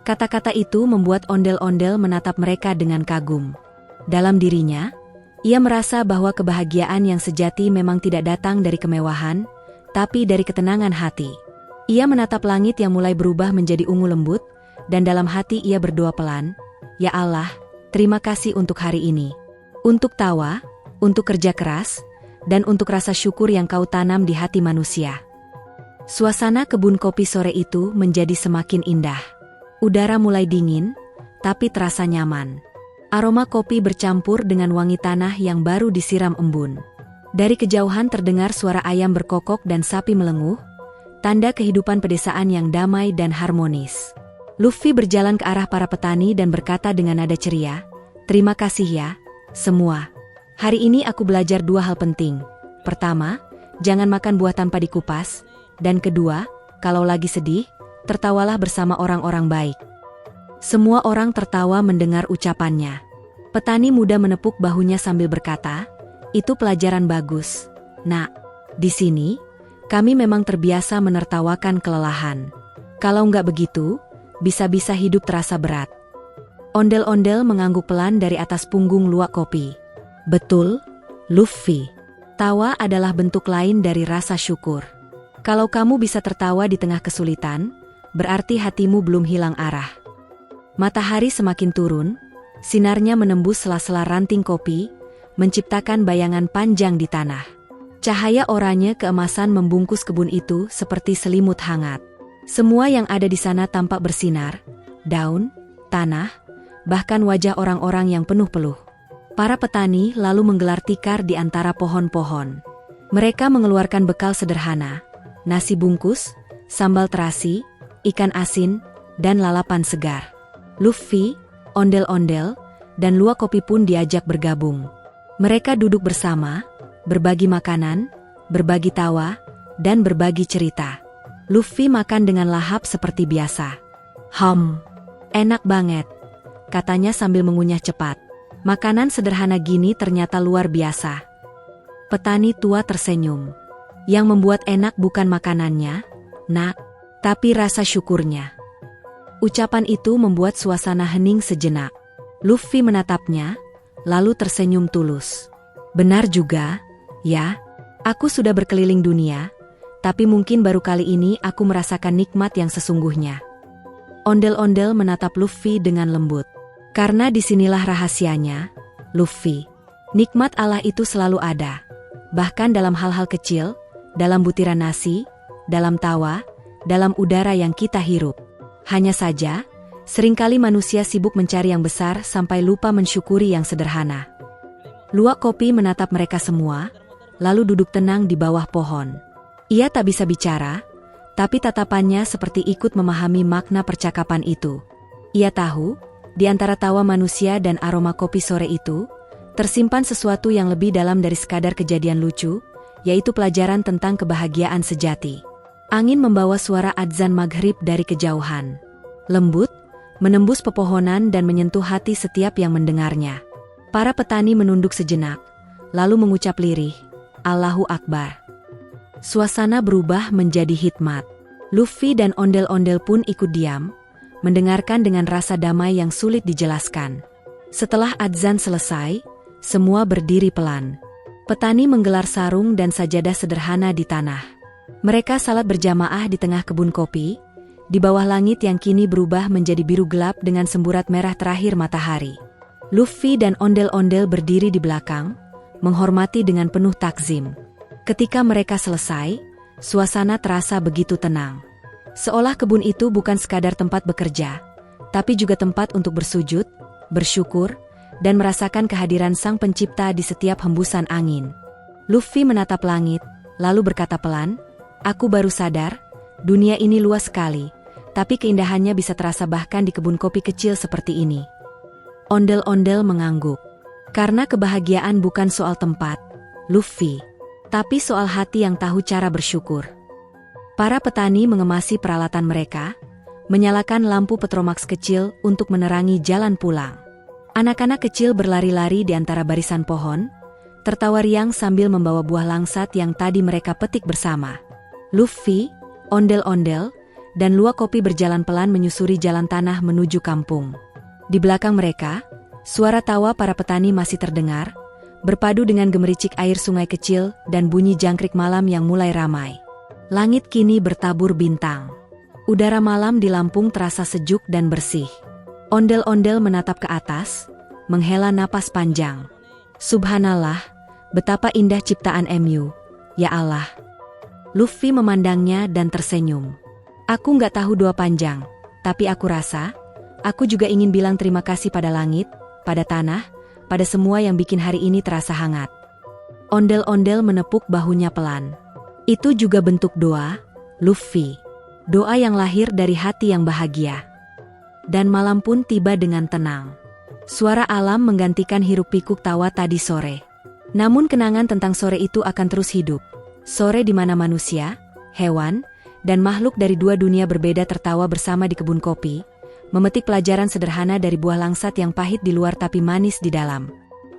Kata-kata itu membuat ondel-ondel menatap mereka dengan kagum. Dalam dirinya, ia merasa bahwa kebahagiaan yang sejati memang tidak datang dari kemewahan, tapi dari ketenangan hati. Ia menatap langit yang mulai berubah menjadi ungu lembut, dan dalam hati ia berdoa pelan, "Ya Allah, terima kasih untuk hari ini. Untuk tawa, untuk kerja keras, dan untuk rasa syukur yang kau tanam di hati manusia." Suasana kebun kopi sore itu menjadi semakin indah. Udara mulai dingin, tapi terasa nyaman. Aroma kopi bercampur dengan wangi tanah yang baru disiram embun. Dari kejauhan terdengar suara ayam berkokok dan sapi melenguh, tanda kehidupan pedesaan yang damai dan harmonis. Luffy berjalan ke arah para petani dan berkata dengan nada ceria, "Terima kasih ya, semua. Hari ini aku belajar 2 hal penting. Pertama, jangan makan buah tanpa dikupas. Dan kedua, kalau lagi sedih, tertawalah bersama orang-orang baik." Semua orang tertawa mendengar ucapannya. Petani muda menepuk bahunya sambil berkata, "Itu pelajaran bagus, Nak. Di sini, kami memang terbiasa menertawakan kelelahan. Kalau nggak begitu, bisa-bisa hidup terasa berat." Ondel-ondel mengangguk pelan dari atas punggung luak kopi. "Betul, Luffy. Tawa adalah bentuk lain dari rasa syukur. Kalau kamu bisa tertawa di tengah kesulitan, berarti hatimu belum hilang arah." Matahari semakin turun, sinarnya menembus sela-sela ranting kopi, menciptakan bayangan panjang di tanah. Cahaya oranye keemasan membungkus kebun itu seperti selimut hangat. Semua yang ada di sana tampak bersinar, daun, tanah, bahkan wajah orang-orang yang penuh peluh. Para petani lalu menggelar tikar di antara pohon-pohon. Mereka mengeluarkan bekal sederhana, nasi bungkus, sambal terasi, ikan asin, dan lalapan segar. Luffy, ondel-ondel, dan luak kopi pun diajak bergabung. Mereka duduk bersama, berbagi makanan, berbagi tawa, dan berbagi cerita. Luffy makan dengan lahap seperti biasa. Enak banget," katanya sambil mengunyah cepat. Makanan sederhana gini ternyata luar biasa. Petani tua tersenyum. Yang membuat enak bukan makanannya, Nak, tapi rasa syukurnya. Ucapan itu membuat suasana hening sejenak. Luffy menatapnya, lalu tersenyum tulus. "Benar juga, ya. Aku sudah berkeliling dunia, tapi mungkin baru kali ini aku merasakan nikmat yang sesungguhnya." Ondel-ondel menatap Luffy dengan lembut. "Karena disinilah rahasianya, Luffy. Nikmat Allah itu selalu ada. Bahkan dalam hal-hal kecil, dalam butiran nasi, dalam tawa, dalam udara yang kita hirup. Hanya saja, seringkali manusia sibuk mencari yang besar sampai lupa mensyukuri yang sederhana." Luak kopi menatap mereka semua, lalu duduk tenang di bawah pohon. Ia tak bisa bicara, tapi tatapannya seperti ikut memahami makna percakapan itu. Ia tahu, di antara tawa manusia dan aroma kopi sore itu, tersimpan sesuatu yang lebih dalam dari sekadar kejadian lucu, yaitu pelajaran tentang kebahagiaan sejati. Angin membawa suara adzan maghrib dari kejauhan. Lembut, menembus pepohonan dan menyentuh hati setiap yang mendengarnya. Para petani menunduk sejenak, lalu mengucap lirih, "Allahu Akbar." Suasana berubah menjadi hikmat. Luffy dan ondel-ondel pun ikut diam, mendengarkan dengan rasa damai yang sulit dijelaskan. Setelah adzan selesai, semua berdiri pelan. Petani menggelar sarung dan sajadah sederhana di tanah. Mereka salat berjamaah di tengah kebun kopi, di bawah langit yang kini berubah menjadi biru gelap dengan semburat merah terakhir matahari. Luffy dan ondel-ondel berdiri di belakang, menghormati dengan penuh takzim. Ketika mereka selesai, suasana terasa begitu tenang. Seolah kebun itu bukan sekadar tempat bekerja, tapi juga tempat untuk bersujud, bersyukur, dan merasakan kehadiran Sang Pencipta di setiap hembusan angin. Luffy menatap langit, lalu berkata pelan, "Aku baru sadar, dunia ini luas sekali, tapi keindahannya bisa terasa bahkan di kebun kopi kecil seperti ini." Ondel-ondel mengangguk. Karena kebahagiaan bukan soal tempat, Luffy, tapi soal hati yang tahu cara bersyukur. Para petani mengemasi peralatan mereka, menyalakan lampu Petromax kecil untuk menerangi jalan pulang. Anak-anak kecil berlari-lari di antara barisan pohon, tertawa riang sambil membawa buah langsat yang tadi mereka petik bersama. Luffy, ondel-ondel, dan luak kopi berjalan pelan menyusuri jalan tanah menuju kampung. Di belakang mereka, suara tawa para petani masih terdengar, berpadu dengan gemericik air sungai kecil dan bunyi jangkrik malam yang mulai ramai. Langit kini bertabur bintang. Udara malam di Lampung terasa sejuk dan bersih. Ondel-ondel menatap ke atas, menghela napas panjang. Subhanallah, betapa indah ciptaan MU, ya Allah. Luffy memandangnya dan tersenyum. "Aku nggak tahu doa panjang, tapi aku rasa, Aku juga ingin bilang terima kasih pada langit, pada tanah, pada semua yang bikin hari ini terasa hangat. Ondel-ondel menepuk bahunya pelan. Itu juga bentuk doa, Luffy. Doa yang lahir dari hati yang bahagia. Dan malam pun tiba dengan tenang. Suara alam menggantikan hiruk-pikuk tawa tadi sore. Namun kenangan tentang sore itu akan terus hidup. Sore di mana manusia, hewan, dan makhluk dari dua dunia berbeda tertawa bersama di kebun kopi, memetik pelajaran sederhana dari buah langsat yang pahit di luar tapi manis di dalam.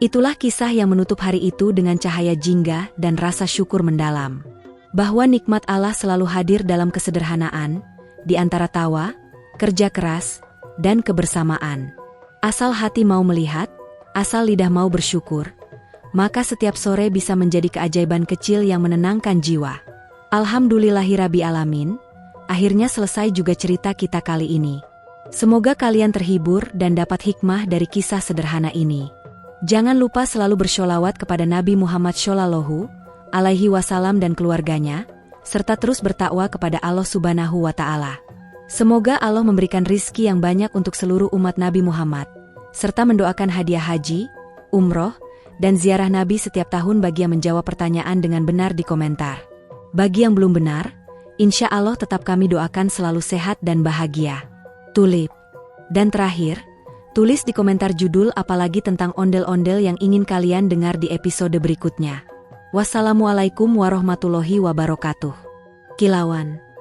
Itulah kisah yang menutup hari itu dengan cahaya jingga dan rasa syukur mendalam. Bahwa nikmat Allah selalu hadir dalam kesederhanaan, di antara tawa, kerja keras, dan kebersamaan. Asal hati mau melihat, asal lidah mau bersyukur, maka setiap sore bisa menjadi keajaiban kecil yang menenangkan jiwa. Alhamdulillahirabbil alamin, akhirnya selesai juga cerita kita kali ini. Semoga kalian terhibur dan dapat hikmah dari kisah sederhana ini. Jangan lupa selalu bersholawat kepada Nabi Muhammad Shallallahu Alaihi Wasallam dan keluarganya, serta terus bertakwa kepada Allah Subhanahu wa Ta'ala. Semoga Allah memberikan rizki yang banyak untuk seluruh umat Nabi Muhammad, serta mendoakan hadiah haji, umroh, dan ziarah Nabi setiap tahun bagi yang menjawab pertanyaan dengan benar di komentar. Bagi yang belum benar, insya Allah tetap kami doakan selalu sehat dan bahagia. Tulip. Dan terakhir, tulis di komentar judul apalagi tentang ondel-ondel yang ingin kalian dengar di episode berikutnya. Wassalamualaikum warahmatullahi wabarakatuh. Kilauan.